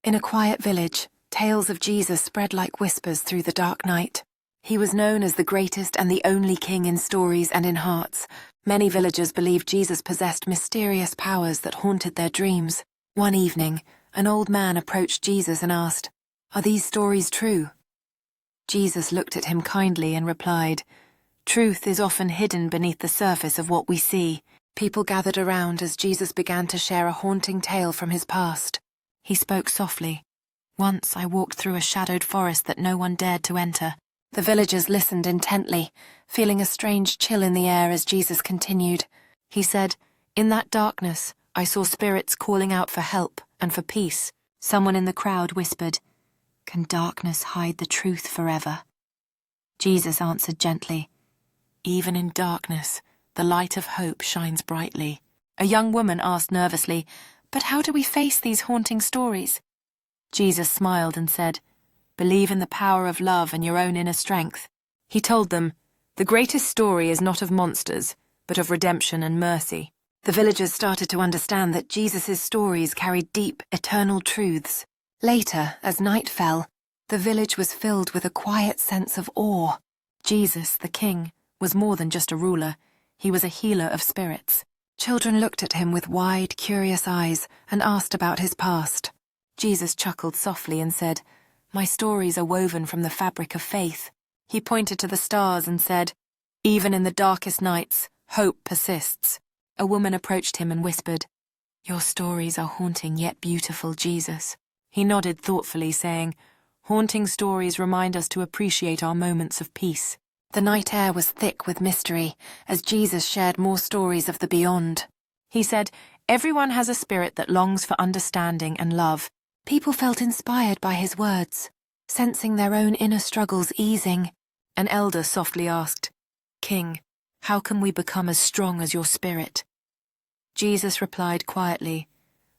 In a quiet village, tales of Jesus spread like whispers through the dark night. He was known as the greatest and the only king in stories and in hearts. Many villagers believed Jesus possessed mysterious powers that haunted their dreams. One evening, an old man approached Jesus and asked, "Are these stories true?" Jesus looked at him kindly and replied, "Truth is often hidden beneath the surface of what we see." People gathered around as Jesus began to share a haunting tale from his past. He spoke softly. "Once I walked through a shadowed forest that no one dared to enter." The villagers listened intently, feeling a strange chill in the air as Jesus continued. He said, "In that darkness, I saw spirits calling out for help and for peace." Someone in the crowd whispered, "Can darkness hide the truth forever?" Jesus answered gently, "Even in darkness, the light of hope shines brightly." A young woman asked nervously, "But how do we face these haunting stories?" Jesus smiled and said, "Believe in the power of love and your own inner strength." He told them, "The greatest story is not of monsters, but of redemption and mercy." The villagers started to understand that Jesus' stories carried deep, eternal truths. Later, as night fell, the village was filled with a quiet sense of awe. Jesus, the king, was more than just a ruler. He was a healer of spirits. Children looked at him with wide, curious eyes and asked about his past. Jesus chuckled softly and said, "My stories are woven from the fabric of faith." He pointed to the stars and said, "Even in the darkest nights, hope persists." A woman approached him and whispered, "Your stories are haunting yet beautiful, Jesus." He nodded thoughtfully, saying, "Haunting stories remind us to appreciate our moments of peace." The night air was thick with mystery as Jesus shared more stories of the beyond. He said, "Everyone has a spirit that longs for understanding and love." People felt inspired by his words, sensing their own inner struggles easing. An elder softly asked, "King, how can we become as strong as your spirit?" Jesus replied quietly,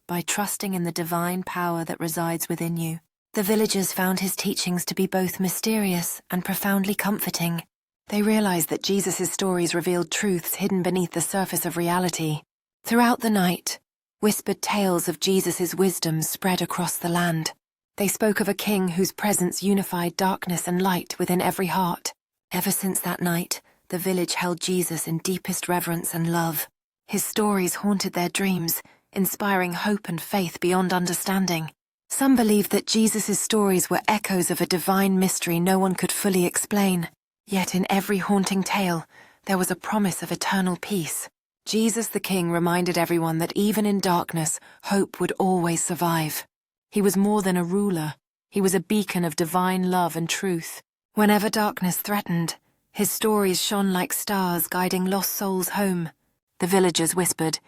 "By trusting in the divine power that resides within you." The villagers found his teachings to be both mysterious and profoundly comforting. They realized that Jesus' stories revealed truths hidden beneath the surface of reality. Throughout the night, whispered tales of Jesus' wisdom spread across the land. They spoke of a king whose presence unified darkness and light within every heart. Ever since that night, the village held Jesus in deepest reverence and love. His stories haunted their dreams, inspiring hope and faith beyond understanding. Some believed that Jesus' stories were echoes of a divine mystery no one could fully explain. Yet in every haunting tale, there was a promise of eternal peace. Jesus the King reminded everyone that even in darkness, hope would always survive. He was more than a ruler. He was a beacon of divine love and truth. Whenever darkness threatened, his stories shone like stars guiding lost souls home. The villagers whispered,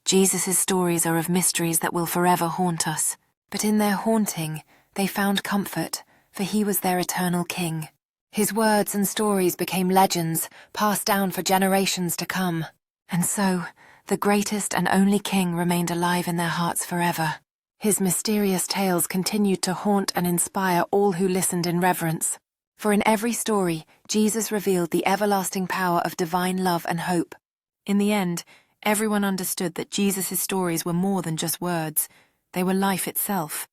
"Jesus' stories are of mysteries that will forever haunt us." But in their haunting, they found comfort, for he was their eternal king. His words and stories became legends, passed down for generations to come. And so, the greatest and only king remained alive in their hearts forever. His mysterious tales continued to haunt and inspire all who listened in reverence. For in every story, Jesus revealed the everlasting power of divine love and hope. In the end, everyone understood that Jesus' stories were more than just words. They were life itself.